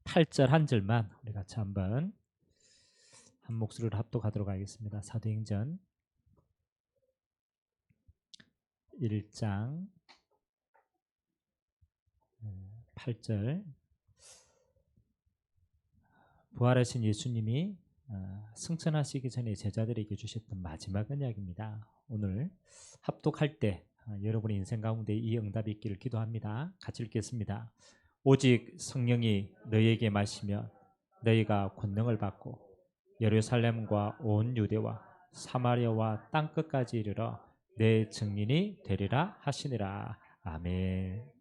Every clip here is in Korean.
8절 한 절만 우리 같이 한번 한 목소리로 합독하도록 하겠습니다. 사도행전 1장 8절. 부활하신 예수님이 승천하시기 전에 제자들에게 주셨던 마지막 언약입니다. 오늘 합독할 때 여러분의 인생 가운데 이 응답이 있기를 기도합니다. 같이 읽겠습니다. 오직 성령이 너희에게 마시면 너희가 권능을 받고 예루살렘과 온 유대와 사마리아와 땅끝까지 이르러 내 증인이 되리라 하시니라. 아멘.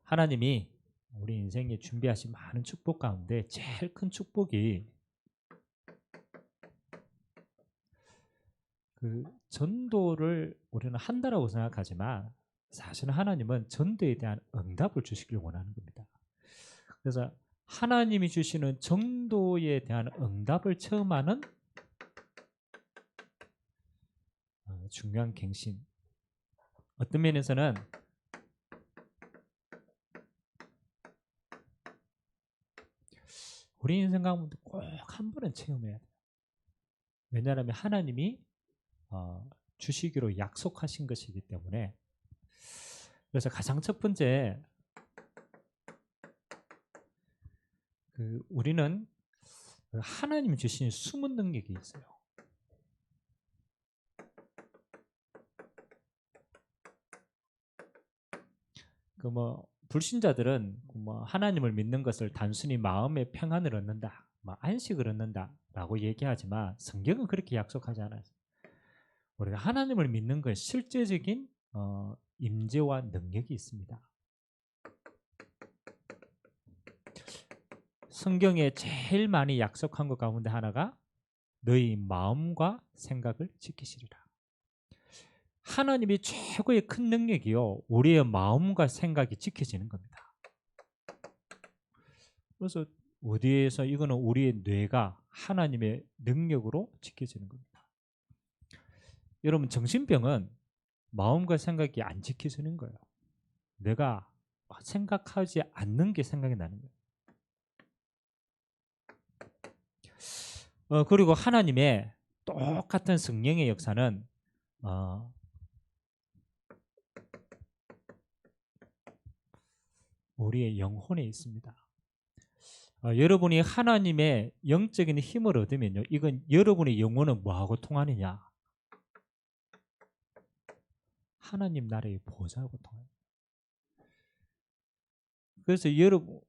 하나님이 우리 인생에 준비하신 많은 축복 가운데 제일 큰 축복이 그 전도를 우리는 한다라고 생각하지만 사실은 하나님은 전도에 대한 응답을 주시길 원하는 겁니다. 그래서 하나님이 주시는 전도에 대한 응답을 체험하는 중요한 갱신. 어떤 면에서는 우리 인생 가운데 꼭 한 번은 체험해야 돼요. 왜냐하면 하나님이 주시기로 약속하신 것이기 때문에. 그래서 가장 첫 번째, 우리는 하나님이 주신 숨은 능력이 있어요. 불신자들은 하나님을 믿는 것을 단순히 마음의 평안을 얻는다, 안식을 얻는다라고 얘기하지만 성경은 그렇게 약속하지 않아요. 우리가 하나님을 믿는 건 실제적인 임재와 능력이 있습니다. 성경에 제일 많이 약속한 것 가운데 하나가 너희 마음과 생각을 지키시리라. 하나님이 최고의 큰 능력이요, 우리의 마음과 생각이 지켜지는 겁니다. 그래서 어디에서 이거는 우리의 뇌가 하나님의 능력으로 지켜지는 겁니다. 여러분, 정신병은 마음과 생각이 안 지켜지는 거예요. 내가 생각하지 않는 게 생각이 나는 거예요. 그리고 하나님의 똑같은 성령의 역사는 우리의 영혼에 있습니다. 여러분이 하나님의 영적인 힘을 얻으면요, 이건 여러분의 영혼은 뭐하고 통하느냐? 하나님 나라의 보좌하고 통합니다. 그래서 여러분,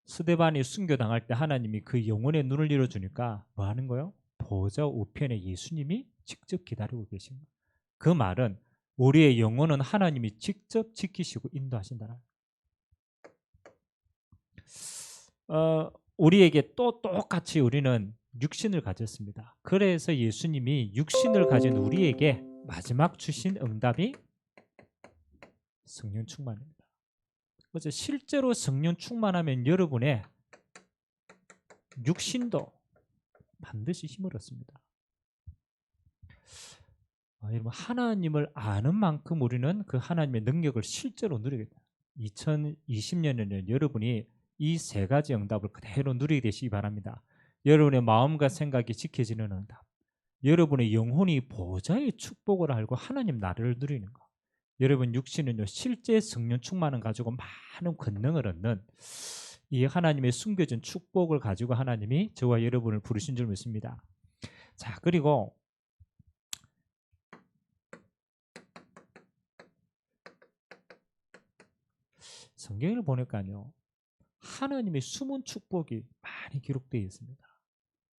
스데반이 순교당할 때 하나님이 그 영혼의 눈을 열어주니까 뭐 하는 거예요? 보좌 우편에 예수님이 직접 기다리고 계신 거예요. 그 말은 우리의 영혼은 하나님이 직접 지키시고 인도하신다는 거예요. 우리에게 또 똑같이 우리는 육신을 가졌습니다. 그래서 예수님이 육신을 가진 우리에게 마지막 주신 응답이 성령 충만입니다. 그래서 실제로 성령 충만하면 여러분의 육신도 반드시 힘을 얻습니다. 여러분, 하나님을 아는 만큼 우리는 그 하나님의 능력을 실제로 누리게 됩니다. 2020년에는 여러분이 이 세 가지 응답을 그대로 누리게 되시기 바랍니다. 여러분의 마음과 생각이 지켜지는 응답, 여러분의 영혼이 보좌의 축복을 알고 하나님 나라를 누리는 것, 여러분 육신은요, 실제 성령 충만을 가지고 많은 권능을 얻는 이 하나님의 숨겨진 축복을 가지고 하나님이 저와 여러분을 부르신 줄 믿습니다. 자, 그리고 성경을 보니까요, 하나님의 숨은 축복이 많이 기록되어 있습니다.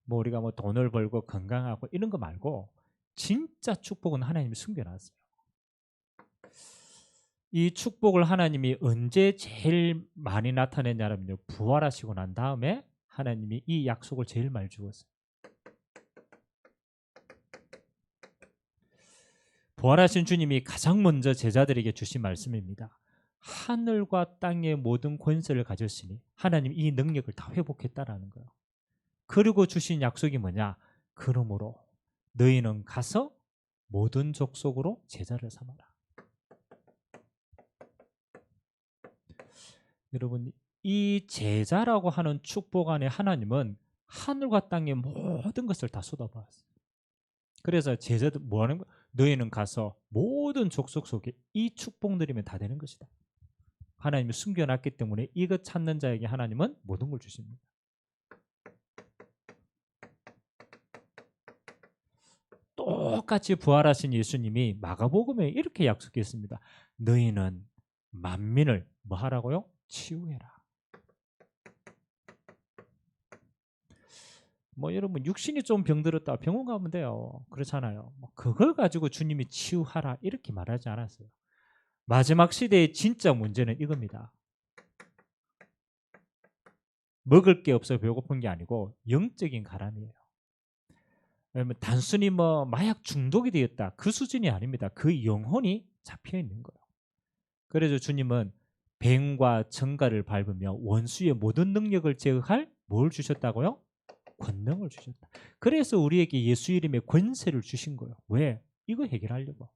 우리가 돈을 벌고 건강하고 이런 거 말고 진짜 축복은 하나님이 숨겨놨어요. 이 축복을 하나님이 언제 제일 많이 나타내냐면요, 부활하시고 난 다음에 하나님이 이 약속을 제일 많이 주었어요. 부활하신 주님이 가장 먼저 제자들에게 주신 말씀입니다. 하늘과 땅의 모든 권세를 가졌으니 하나님 이 능력을 다 회복했다라는 거예요. 그리고 주신 약속이 뭐냐? 그러므로 너희는 가서 모든 족속으로 제자를 삼아라. 여러분, 이 제자라고 하는 축복 안에 하나님은 하늘과 땅의 모든 것을 다 쏟아부었어요. 그래서 제자들 뭐 하는 거야? 너희는 가서 모든 족속 속에 이 축복 누리면 다 되는 것이다. 하나님이 숨겨놨기 때문에 이것 찾는 자에게 하나님은 모든 걸 주십니다. 똑같이 부활하신 예수님이 마가복음에 이렇게 약속했습니다. 너희는 만민을 뭐 하라고요? 치유해라. 뭐 여러분 육신이 좀 병들었다 병원 가면 돼요. 그렇잖아요. 뭐 그걸 가지고 주님이 치유하라 이렇게 말하지 않았어요. 마지막 시대의 진짜 문제는 이겁니다. 먹을 게 없어 배고픈 게 아니고 영적인 가람이에요. 왜냐면 단순히 뭐 마약 중독이 되었다 그 수준이 아닙니다. 그 영혼이 잡혀 있는 거예요. 그래서 주님은 뱀과 정갈을 밟으며 원수의 모든 능력을 제어할 뭘 주셨다고요? 권능을 주셨다. 그래서 우리에게 예수 이름의 권세를 주신 거예요. 왜? 이거 해결하려고.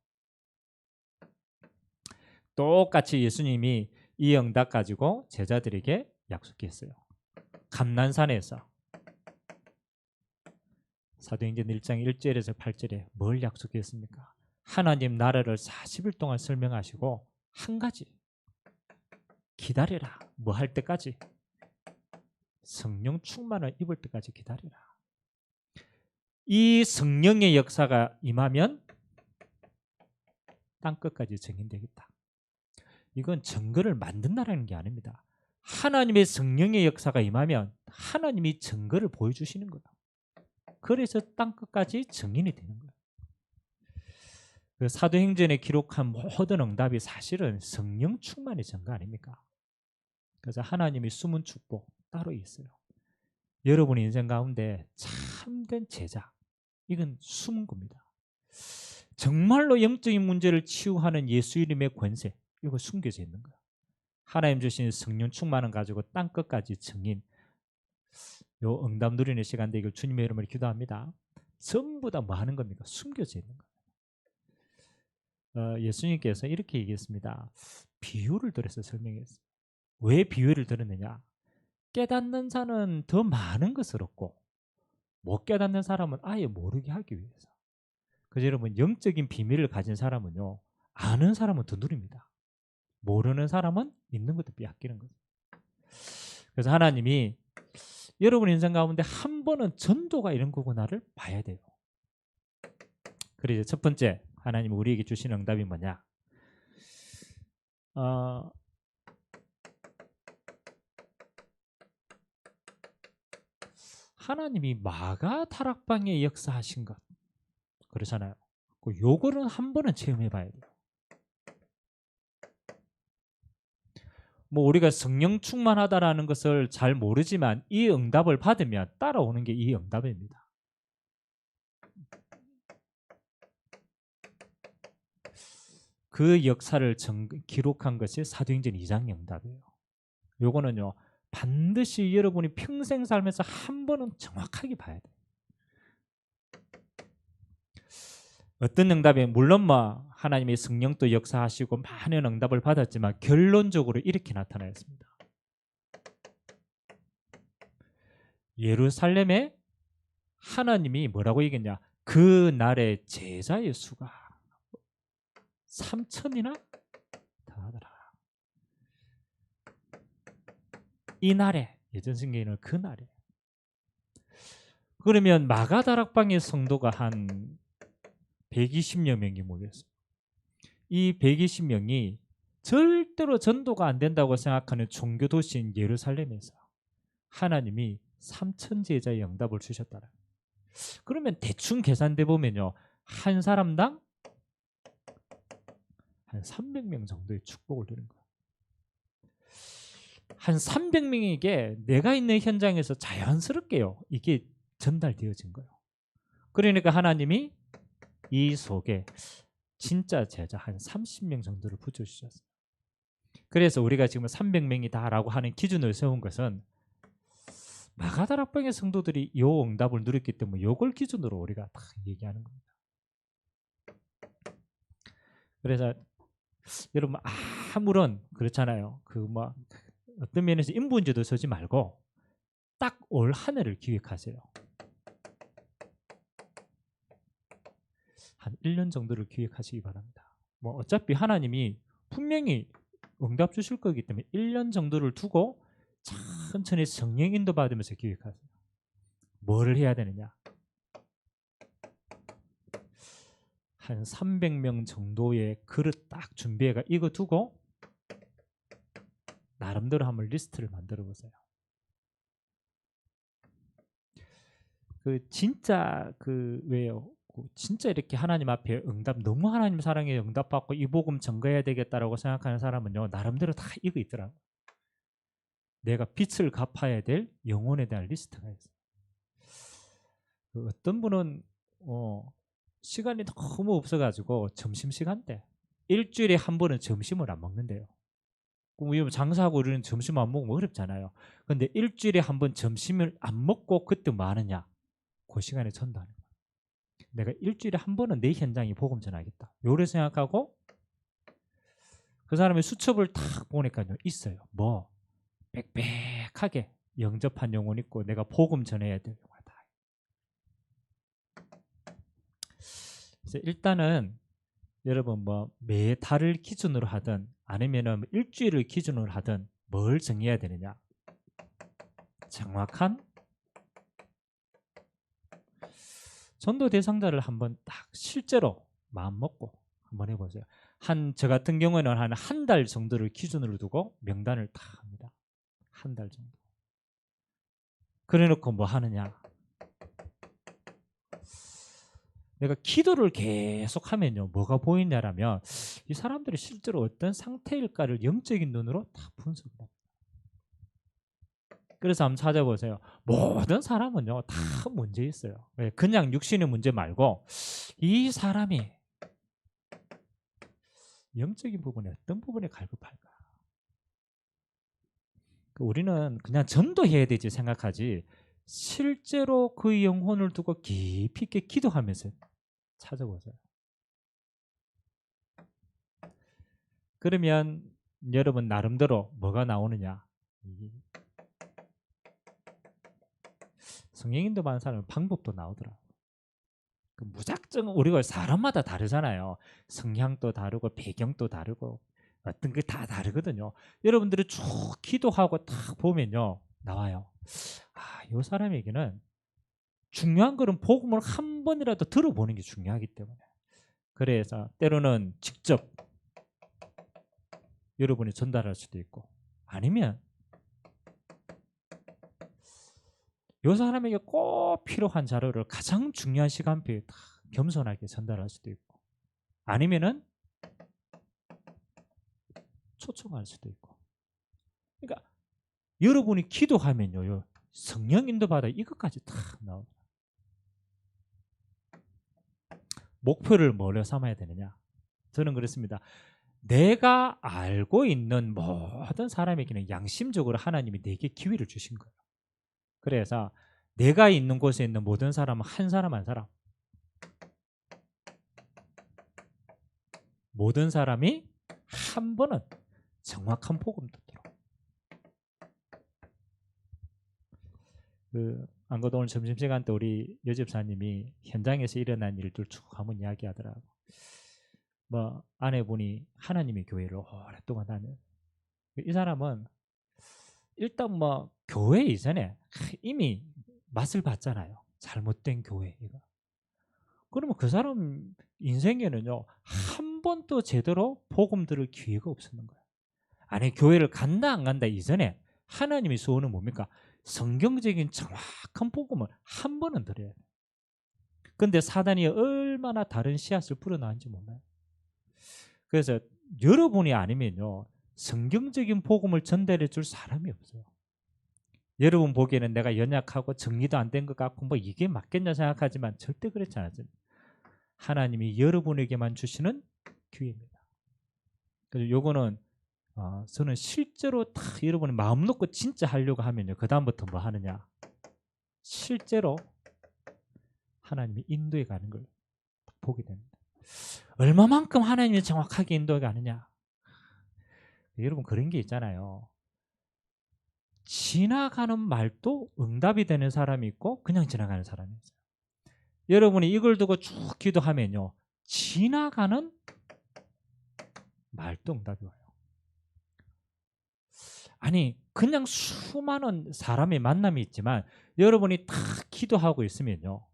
똑같이 예수님이 이 응답 가지고 제자들에게 약속했어요. 감난산에서 사도행전 1장 1절에서 8절에 뭘 약속했습니까? 하나님 나라를 40일 동안 설명하시고 한 가지 기다려라. 뭐 할 때까지? 성령 충만을 입을 때까지 기다리라. 이 성령의 역사가 임하면 땅끝까지 증인되겠다. 이건 증거를 만든다는 게 아닙니다. 하나님의 성령의 역사가 임하면 하나님이 증거를 보여주시는 거예요. 그래서 땅끝까지 증인이 되는 거예요. 그 사도행전에 기록한 모든 응답이 사실은 성령 충만의 증거 아닙니까? 그래서 하나님이 숨은 축복 따로 있어요. 여러분의 인생 가운데 참된 제자, 이건 숨은 겁니다. 정말로 영적인 문제를 치유하는 예수 이름의 권세, 이거 숨겨져 있는 거예요. 하나님 주신 성령 충만을 가지고 땅끝까지 증인, 요 응답 누리는 시간 되길 주님의 이름으로 기도합니다. 전부 다 뭐 하는 겁니까? 숨겨져 있는 거예요. 예수님께서 이렇게 얘기했습니다. 비유를 들어서 설명했어요. 왜 비유를 들었느냐? 깨닫는 자는 더 많은 것을 얻고 못 깨닫는 사람은 아예 모르게 하기 위해서. 그래서 여러분 영적인 비밀을 가진 사람은요, 아는 사람은 더 누립니다. 모르는 사람은 있는 것도 빼앗기는 거죠. 그래서 하나님이 여러분 인생 가운데 한 번은 전도가 이런 거구나를 봐야 돼요. 그래서 첫 번째 하나님이 우리에게 주신 응답이 뭐냐? 하나님이 마가 다락방에 역사하신 것 그렇잖아요. 요거는 한 번은 체험해 봐야 돼요. 뭐 우리가 성령 충만하다라는 것을 잘 모르지만 이 응답을 받으면 따라오는 게 이 응답입니다. 그 역사를 기록한 것이 사도행전 2장 응답이에요. 요거는요 반드시 여러분이 평생 살면서 한 번은 정확하게 봐야 돼요. 어떤 응답이 물론 뭐 하나님의 성령도 역사하시고 많은 응답을 받았지만 결론적으로 이렇게 나타나였습니다. 예루살렘에 하나님이 뭐라고 얘기했냐? 그 날의 제자의 수가 3,000이나 더하더라. 이 날에 예전 성경에는 그 날에. 그러면 마가다락방의 성도가 한 120여 명이 모였어요. 이 120명이 절대로 전도가 안 된다고 생각하는 종교 도시인 예루살렘에서 하나님이 3,000 제자의 응답을 주셨다라. 그러면 대충 계산돼 보면요, 한 사람당 한 300명 정도의 축복을 드는 거예요. 한 300명에게 내가 있는 현장에서 자연스럽게요, 이게 전달되어진 거예요. 그러니까 하나님이 이 속에 진짜 제자 한 30명 정도를 붙여주셨어요. 그래서 우리가 지금 300명이다라고 하는 기준을 세운 것은 마가다락방의 성도들이 이 응답을 누렸기 때문에 이걸 기준으로 우리가 다 얘기하는 겁니다. 그래서 여러분 아무런 그렇잖아요. 그 뭐 어떤 면에서 인분지도 쓰지 말고 딱 올 한 해를 기획하세요. 한 1년 정도를 기획하시기 바랍니다. 뭐 어차피 하나님이 분명히 응답 주실 거기 때문에 1년 정도를 두고 천천히 성령 인도 받으면서 기획하세요. 뭐를 해야 되느냐? 한 300명 정도의 그릇 딱 준비해가 이거 두고 나름대로 한번 리스트를 만들어 보세요. 그 진짜 그 왜요? 진짜 이렇게 하나님 앞에 응답, 너무 하나님 사랑에 응답받고 이 복음 전가해야 되겠다라고 생각하는 사람은요, 나름대로 다 이거 있더라고. 내가 빚을 갚아야 될 영혼에 대한 리스트가 있어요. 그 어떤 분은 시간이 너무 없어가지고 점심시간 때 일주일에 한 번은 점심을 안 먹는데요. 그럼 장사하고 우리는 점심 안 먹으면 어렵잖아요. 근데 일주일에 한 번 점심을 안 먹고 그때 뭐 하느냐? 그 시간에 전도하는 거예요. 내가 일주일에 한 번은 내 현장에 복음 전하겠다. 요래 생각하고 그 사람의 수첩을 딱 보니까요, 있어요. 뭐 빽빽하게 영접한 영혼 있고 내가 복음 전해야 될 영혼 다. 그래서 일단은 여러분 뭐 매달을 기준으로 하든 아니면은 일주일을 기준으로 하든 뭘 정해야 되느냐? 정확한 전도 대상자를 한번 딱 실제로 마음 먹고 한번 해보세요. 저 같은 경우에는 한 달 정도를 기준으로 두고 명단을 다 합니다. 한 달 정도. 그래 놓고 뭐 하느냐? 내가 기도를 계속 하면요, 뭐가 보이냐라면 이 사람들이 실제로 어떤 상태일까를 영적인 눈으로 다 분석을 합니다. 그래서 한번 찾아보세요. 모든 사람은요, 다 문제 있어요. 그냥 육신의 문제 말고 이 사람이 영적인 부분에 어떤 부분에 갈급할까? 우리는 그냥 전도해야 되지 생각하지 실제로 그 영혼을 두고 깊이 있게 기도하면서 찾아보세요. 그러면 여러분 나름대로 뭐가 나오느냐? 성령인도 많은 사람은 방법도 나오더라. 무작정 우리가 사람마다 다르잖아요. 성향도 다르고 배경도 다르고 어떤 게 다 다르거든요. 여러분들이 쭉 기도하고 딱 보면요, 나와요. 이 사람에게는 중요한 거는 복음을 한 번이라도 들어보는 게 중요하기 때문에. 그래서 때로는 직접 여러분이 전달할 수도 있고 아니면 이 사람에게 꼭 필요한 자료를 가장 중요한 시간표에 다 겸손하게 전달할 수도 있고 아니면은 초청할 수도 있고. 그러니까 여러분이 기도하면요, 성령 인도받아 이것까지 다 나옵니다. 목표를 뭘로 삼아야 되느냐? 저는 그렇습니다. 내가 알고 있는 모든 사람에게는 양심적으로 하나님이 내게 기회를 주신 거예요. 그래서 내가 있는 곳에 있는 모든 사람은 한 사람 한 사람, 모든 사람이 한 번은 정확한 복음 듣도록. 안 그래도 오늘 점심시간 때 우리 여집사님이 현장에서 일어난 일들 쭉 한번 이야기하더라고. 뭐 아내분이 하나님의 교회를 오랫동안 다녀. 이 사람은 일단 뭐 교회 이전에 이미 맛을 봤잖아요. 잘못된 교회 이거. 그러면 그 사람 인생에는요, 한 번도 제대로 복음 들을 기회가 없었는 거예요. 아니 교회를 간다 안 간다 이전에 하나님의 소원은 뭡니까? 성경적인 정확한 복음을 한 번은 들어야 돼요. 근데 사단이 얼마나 다른 씨앗을 뿌려놨는지 몰라요. 그래서 여러분이 아니면요, 성경적인 복음을 전달해 줄 사람이 없어요. 여러분 보기에는 내가 연약하고 정리도 안 된 것 같고 뭐 이게 맞겠냐 생각하지만 절대 그렇지 않아요. 하나님이 여러분에게만 주시는 기회입니다. 그래서 요거는 저는 실제로 다 여러분이 마음 놓고 진짜 하려고 하면요, 그 다음부터 뭐 하느냐? 실제로 하나님이 인도해 가는 걸 보게 됩니다. 얼마만큼 하나님이 정확하게 인도해 가느냐? 여러분 그런 게 있잖아요. 지나가는 말도 응답이 되는 사람이 있고 그냥 지나가는 사람이 있어요. 여러분이 이걸 두고 쭉 기도하면요, 지나가는 말도 응답이 와요. 아니 그냥 수많은 사람의 만남이 있지만 여러분이 다 기도하고 있으면요,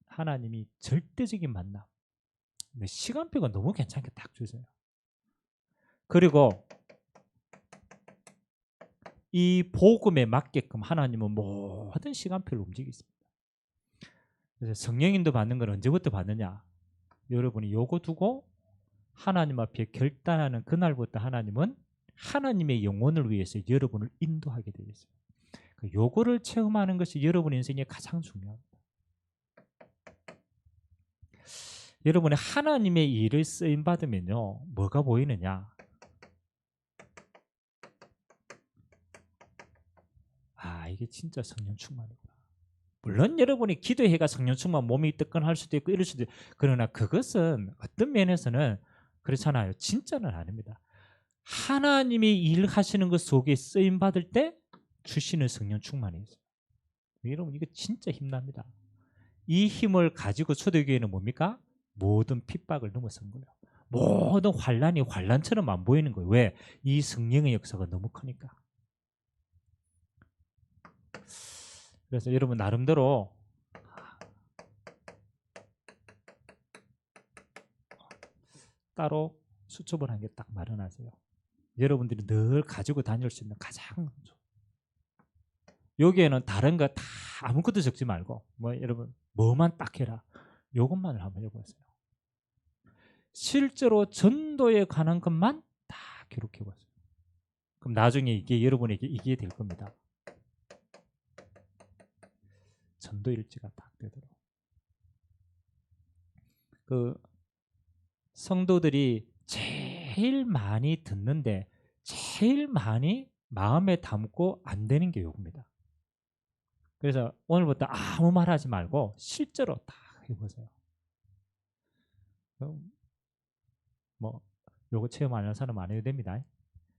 하나님이 절대적인 만남, 근데 시간표가 너무 괜찮게 딱 주세요. 그리고 이 복음에 맞게끔 하나님은 모든 시간표를 움직이십니다. 그래서 성령인도 받는 건 언제부터 받느냐? 여러분이 요거 두고 하나님 앞에 결단하는 그날부터 하나님은 하나님의 영혼을 위해서 여러분을 인도하게 되어 있어요. 요거를 체험하는 것이 여러분 인생에 가장 중요합니다. 여러분이 하나님의 일을 쓰임 받으면요, 뭐가 보이느냐? 아, 이게 진짜 성령 충만이구나. 물론 여러분이 기도해가 성령 충만, 몸이 뜨끈할 수도 있고 이럴 수도 있고, 그러나 그것은 어떤 면에서는 그렇잖아요. 진짜는 아닙니다. 하나님이 일하시는 것 속에 쓰임 받을 때 주시는 성령 충만이 있어요. 여러분 이거 진짜 힘납니다. 이 힘을 가지고 초대교회는 뭡니까? 모든 핍박을 넘어선 거예요. 모든 환란이 환란처럼 안 보이는 거예요. 왜? 이 성령의 역사가 너무 크니까. 그래서 여러분 나름대로 따로 수첩을 한 개 딱 마련하세요. 여러분들이 늘 가지고 다닐 수 있는 가장 여기에는 다른 거 다 아무것도 적지 말고 뭐 여러분 뭐만 딱 해라. 요것만을 한번 해보세요. 실제로 전도에 관한 것만 다 기록해보세요. 그럼 나중에 이게 여러분에게 이게 될 겁니다. 전도 일지가 딱 되도록. 그 성도들이 제일 많이 듣는데 제일 많이 마음에 담고 안 되는 게 요겁니다. 그래서 오늘부터 아무 말 하지 말고 실제로 딱 해보세요. 뭐 요거 체험 안 하는 사람 안 해도 됩니다.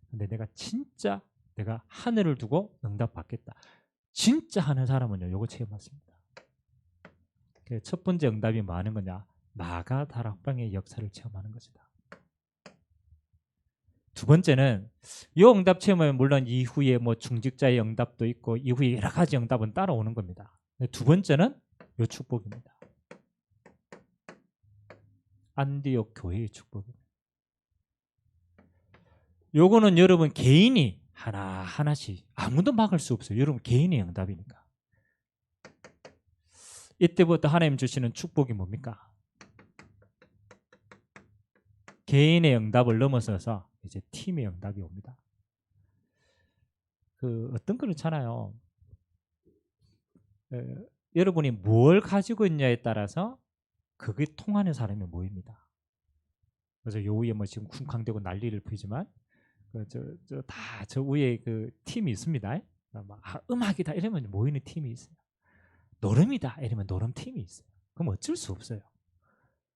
근데 내가 진짜 내가 하늘을 두고 응답 받겠다. 진짜 하는 사람은요, 요거 체험받습니다. 첫 번째 응답이 뭐 하는 거냐? 마가 다락방의 역사를 체험하는 것이다. 두 번째는 이 응답 체험은 물론 이후에 뭐 중직자의 응답도 있고 이후에 여러 가지 응답은 따라오는 겁니다. 두 번째는 요 축복입니다. 안디옥 교회의 축복입니다. 요거는 여러분 개인이 하나씩 아무도 막을 수 없어요. 여러분 개인의 응답이니까. 이때부터 하나님 주시는 축복이 뭡니까? 개인의 응답을 넘어서서 이제 팀의 응답이 옵니다. 그 어떤 그렇잖아요. 여러분이 뭘 가지고 있냐에 따라서 그게 통하는 사람이 모입니다. 그래서 요 위에 뭐 지금 쿵쾅대고 난리를 피지만 저 위에 그 팀이 있습니다. 음악이다 이러면 모이는 팀이 있어요. 노름이다 이러면 노름 팀이 있어요. 그럼 어쩔 수 없어요.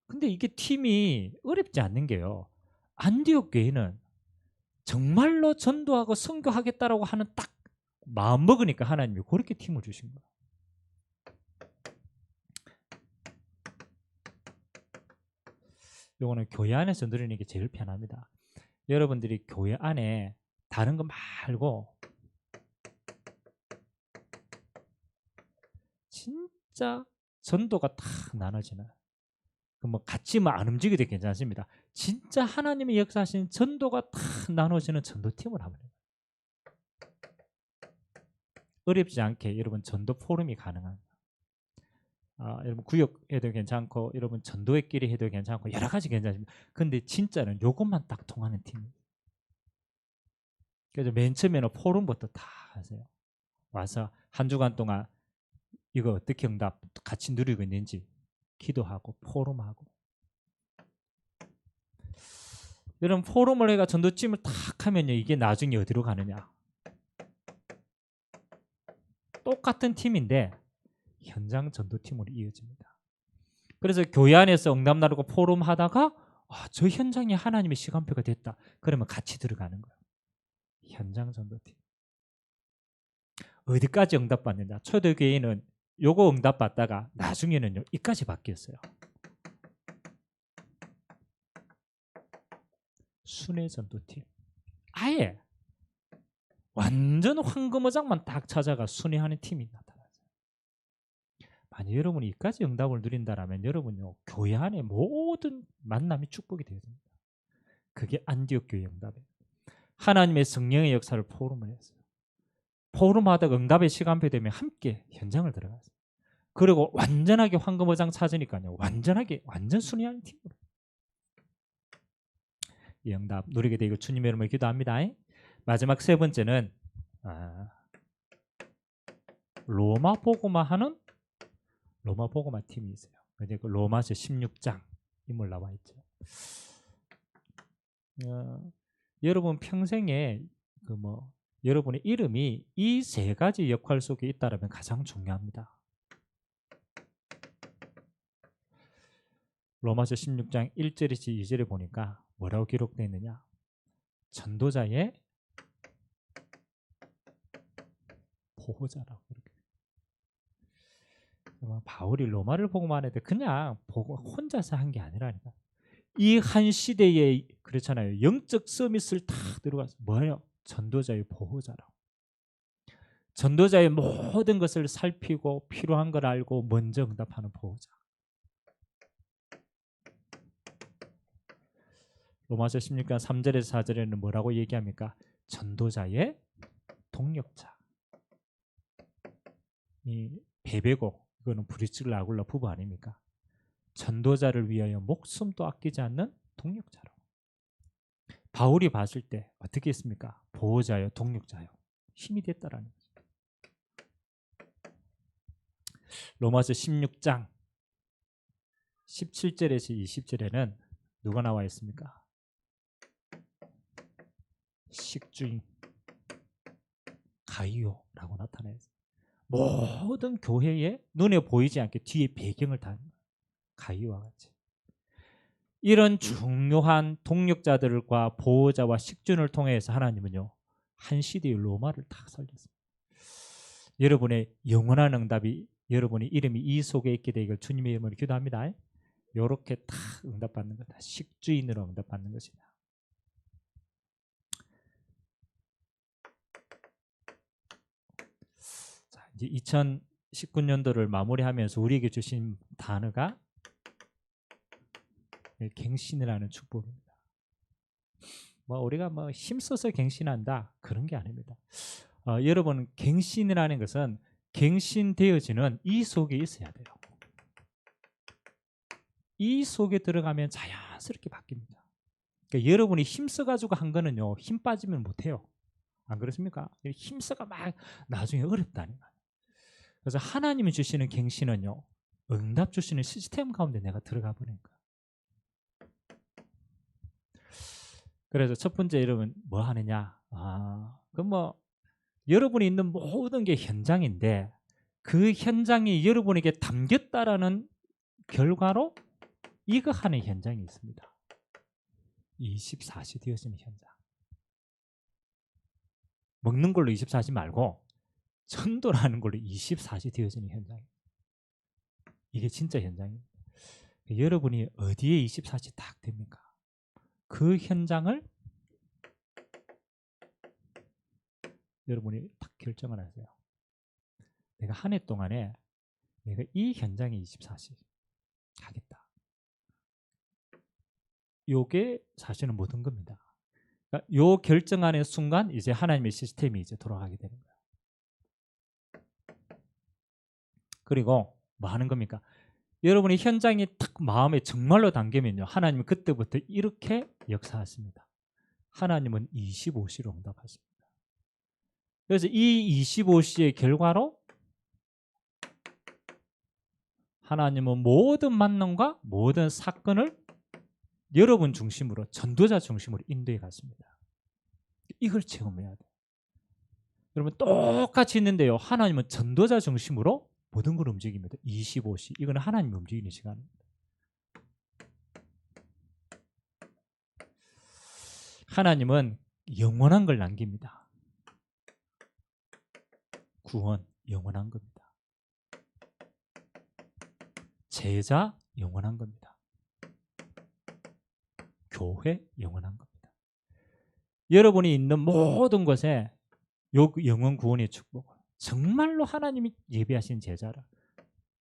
근데 이게 팀이 어렵지 않는 게요. 안디옥 교회는 정말로 전도하고 선교하겠다라고 하는 딱 마음 먹으니까 하나님이 그렇게 팀을 주신 거예요. 요거는 교회 안에서 누리는 게 제일 편합니다. 여러분들이 교회 안에 다른 거 말고 진짜 전도가 딱 나눠지는 뭐 같이 뭐 안 움직여도 괜찮습니다. 진짜 하나님의 역사하신 전도가 딱 나눠지는 전도팀을 하면 돼요. 어렵지 않게 여러분 전도 포럼이 가능한. 여러분 구역해도 괜찮고 여러분 전도회끼리 해도 괜찮고 여러 가지 괜찮습니다. 근데 진짜는 요것만 딱 통하는 팀이에요. 그래서 맨 처음에는 포럼부터 다 하세요. 와서 한 주간 동안 이거 어떻게 응답 같이 누리고 있는지 기도하고 포럼하고. 여러분 포럼을 해가 전도팀을 탁 하면요, 이게 나중에 어디로 가느냐? 똑같은 팀인데 현장 전도팀으로 이어집니다. 그래서 교회 안에서 응답 나누고 포럼 하다가 저 현장이 하나님의 시간표가 됐다. 그러면 같이 들어가는 거예요. 현장 전도팀. 어디까지 응답받느냐? 초대교회는 요거 응답받다가 나중에는요 이까지 바뀌었어요. 순회 전도팀. 아예 완전 황금어장만 딱 찾아가 순회하는 팀이 나타났어요. 만약 여러분이 이까지 응답을 누린다라면 여러분요 교회 안에 모든 만남이 축복이 되어집니다. 그게 안디옥 교회 응답이에요. 하나님의 성령의 역사를 포럼을 했어요. 포럼하다가 응답의 시간표 되면 함께 현장을 들어갔어요. 그리고 완전하게 황금어장 찾으니까요 완전 순회하는 팀으로 이 응답 누리게 되고 주님의 이름으로 기도합니다. 마지막 세 번째는 로마 복음화 하는 로마 복음화 팀이 있어요. 그 로마서 16장 인물 나와 있죠. 여러분 평생에 여러분의 이름이 이 세 가지 역할 속에 있다라면 가장 중요합니다. 로마서 16장 1절에서 2절에 보니까 뭐라고 기록되어 있느냐? 전도자의 보호자라고 이렇게. 바울이 로마를 복음하는 데 그냥 혼자서 한 게 아니라니까. 이 한 시대에 그렇잖아요. 영적 서밋을 다 들어가서 뭐예요? 전도자의 보호자라고. 전도자의 모든 것을 살피고 필요한 걸 알고 먼저 응답하는 보호자. 로마서 16장 3절에서 4절에는 뭐라고 얘기합니까? 전도자의 동력자. 이 베베고 이거는 브리츠글 아굴라 부부 아닙니까? 전도자를 위하여 목숨도 아끼지 않는 동력자로. 바울이 봤을 때 어떻게 했습니까? 보호자요, 동력자요. 힘이 됐다라는 거죠. 로마서 16장 17절에서 20절에는 누가 나와 있습니까? 식주인 가이오라고 나타나요. 모든 교회에 눈에 보이지 않게 뒤에 배경을 다 가이오와 같이 이런 중요한 동력자들과 보호자와 식준을 통해서 하나님은요 한 시대의 로마를 다 살렸습니다. 여러분의 영원한 응답이 여러분의 이름이 이 속에 있게 되기를 주님의 이름으로 기도합니다. 이렇게 다 응답받는 거다. 식주인으로 응답받는 것이다. 자, 이제 2019년도를 마무리하면서 우리에게 주신 단어가 갱신이라는 축복입니다. 우리가 힘써서 갱신한다 그런 게 아닙니다. 여러분 갱신이라는 것은 갱신되어지는 이 속에 있어야 돼요. 이 속에 들어가면 자연스럽게 바뀝니다. 그러니까 여러분이 힘써가지고 한 거는요 힘 빠지면 못해요. 안 그렇습니까? 힘써가 막 나중에 어렵다는 거예요. 그래서 하나님이 주시는 갱신은요 응답 주시는 시스템 가운데 내가 들어가 버리는 거예요. 그래서 첫 번째 여러분 뭐 하느냐? 그럼 여러분이 있는 모든 게 현장인데 그 현장이 여러분에게 담겼다라는 결과로 이거 하는 현장이 있습니다. 24시 되어지는 현장. 먹는 걸로 24시 말고 전도라는 걸로 24시 되어지는 현장. 이게 진짜 현장입니다. 여러분이 어디에 24시 딱 됩니까? 그 현장을 여러분이 딱 결정을 하세요. 내가 한 해 동안에 내가 이 현장에 24시 하겠다. 요게 사실은 모든 겁니다. 그러니까 요 결정하는 순간 이제 하나님의 시스템이 이제 돌아가게 되는 거예요. 그리고 뭐 하는 겁니까? 여러분이 현장이 딱 마음에 정말로 담기면요. 하나님은 그때부터 이렇게 역사하십니다. 하나님은 25시로 응답하십니다. 그래서 이 25시의 결과로 하나님은 모든 만남과 모든 사건을 여러분 중심으로 전도자 중심으로 인도해 갔습니다. 이걸 체험해야 돼요. 여러분 똑같이 있는데요. 하나님은 전도자 중심으로 모든 걸 움직입니다. 25시. 이거는 하나님이 움직이는 시간입니다. 하나님은 영원한 걸 남깁니다. 구원 영원한 겁니다. 제자 영원한 겁니다. 교회 영원한 겁니다. 여러분이 있는 모든 것에 영원 구원의 축복, 정말로 하나님이 예비하신 제자를,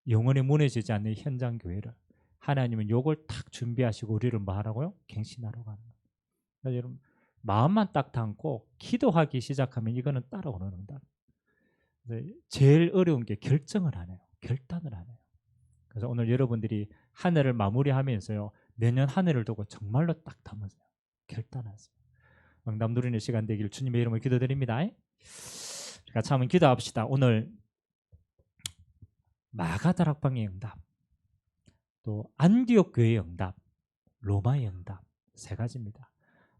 영원히 무너지지 않는 현장 교회를 하나님은 요걸 딱 준비하시고 우리를 뭐 하라고요? 갱신하러 가는 거예요. 그러니까 여러분 마음만 딱 담고 기도하기 시작하면 이거는 따라오는 응답. 제일 어려운 게 결정을 안 해요. 결단을 안 해요. 그래서 오늘 여러분들이 한 해를 마무리하면서요, 내년 한 해를 두고 정말로 딱 담으세요. 결단하세요. 응답 누리는 시간 되기를 주님의 이름으로 기도드립니다. 같이 한번 기도합시다. 오늘 마가다락방의 응답, 또 안디옥 교회의 응답, 로마의 응답, 세 가지입니다.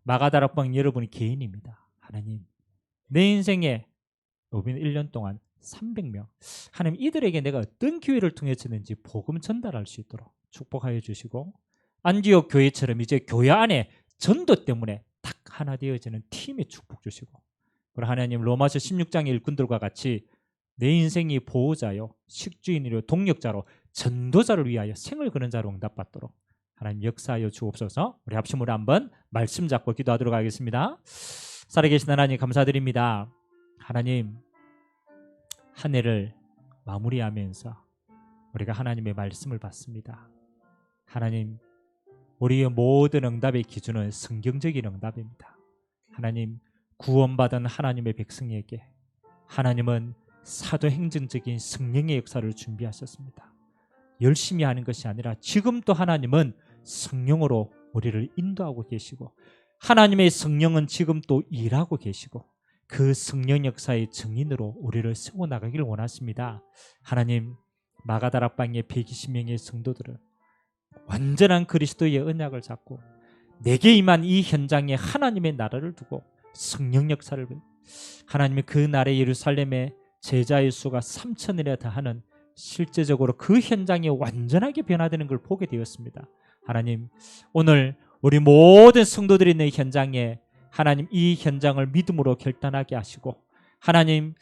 마가다락방 여러분이 개인입니다. 하나님, 내 인생에 로빈 1년 동안 300명, 하나님 이들에게 내가 어떤 기회를 통해서든지 복음 전달할 수 있도록 축복하여 주시고, 안디옥 교회처럼 이제 교회 안에 전도 때문에 딱 하나 되어지는 팀에 축복 주시고, 그리고 하나님 로마서 16장의 일꾼들과 같이 내 인생이 보호자요, 식주인이요, 동력자로 전도자를 위하여 생을 거는 자로 응답받도록 하나님 역사하여 주옵소서. 우리 합심으로 한번 말씀 잡고 기도하도록 하겠습니다. 살아계신 하나님 감사드립니다. 하나님, 한 해를 마무리하면서 우리가 하나님의 말씀을 받습니다. 하나님, 우리의 모든 응답의 기준은 성경적인 응답입니다. 하나님, 구원받은 하나님의 백성에게 하나님은 사도행전적인 성령의 역사를 준비하셨습니다. 열심히 하는 것이 아니라 지금 또 하나님은 성령으로 우리를 인도하고 계시고, 하나님의 성령은 지금 또 일하고 계시고, 그 성령 역사의 증인으로 우리를 세워나가기를 원하십니다. 하나님, 마가다락방의 120명의 성도들을 완전한 그리스도의 언약을 잡고 내게 임한 이 현장에 하나님의 나라를 두고 성령 역사를, 하나님의 그 나라의 예루살렘의 제자의 수가 3,000이나 다하는 실제적으로 그 현장이 완전하게 변화되는 걸 보게 되었습니다. 하나님, 오늘 우리 모든 성도들이 있는 현장에 하나님 이 현장을 믿음으로 결단하게 하시고, 하나님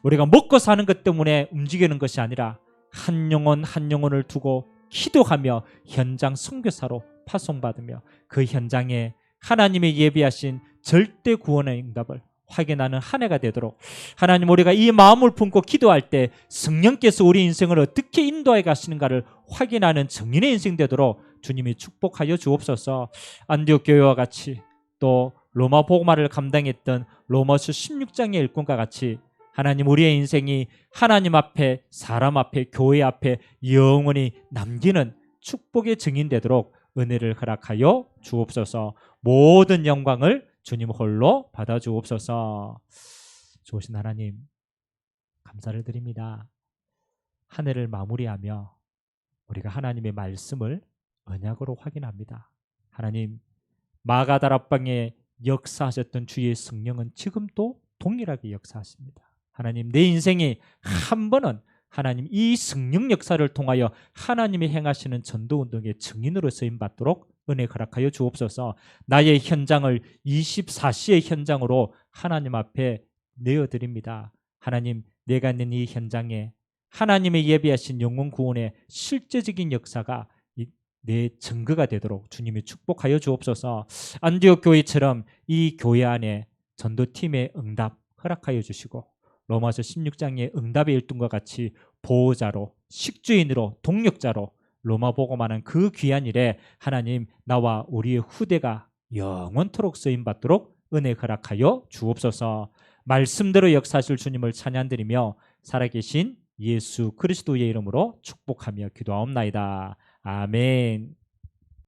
우리가 먹고 사는 것 때문에 움직이는 것이 아니라 한 영혼 한 영혼을 두고 기도하며 현장 선교사로 파송받으며 그 현장에 하나님의 예비하신 절대 구원의 응답을 확인하는 한 해가 되도록, 하나님 우리가 이 마음을 품고 기도할 때 성령께서 우리 인생을 어떻게 인도해 가시는가를 확인하는 증인의 인생 되도록 주님이 축복하여 주옵소서. 안디옥 교회와 같이 또 로마 복음화를 감당했던 로마서 16장의 일꾼과 같이 하나님 우리의 인생이 하나님 앞에, 사람 앞에, 교회 앞에 영원히 남기는 축복의 증인 되도록 은혜를 허락하여 주옵소서. 모든 영광을 주님 홀로 받아 주옵소서. 좋으신 하나님 감사를 드립니다. 한 해를 마무리하며 우리가 하나님의 말씀을 언약으로 확인합니다. 하나님, 마가다락방에 역사하셨던 주의 성령은 지금도 동일하게 역사하십니다. 하나님, 내 인생에 한 번은 하나님 이 성령 역사를 통하여 하나님이 행하시는 전도운동의 증인으로 쓰임받도록 은혜 허락하여 주옵소서. 나의 현장을 24시의 현장으로 하나님 앞에 내어드립니다. 하나님, 내가 있는 이 현장에 하나님의 예비하신 영혼 구원의 실제적인 역사가 내 증거가 되도록 주님이 축복하여 주옵소서. 안디옥 교회처럼 이 교회 안에 전도팀의 응답 허락하여 주시고, 로마서 16장의 응답의 일꾼과 같이 보호자로, 식주인으로, 동력자로 로마 복음하는 그 귀한 일에 하나님 나와 우리의 후대가 영원토록 쓰임받도록 은혜 허락하여 주옵소서. 말씀대로 역사하실 주님을 찬양드리며 살아계신 예수 그리스도의 이름으로 축복하며 기도하옵나이다. 아멘.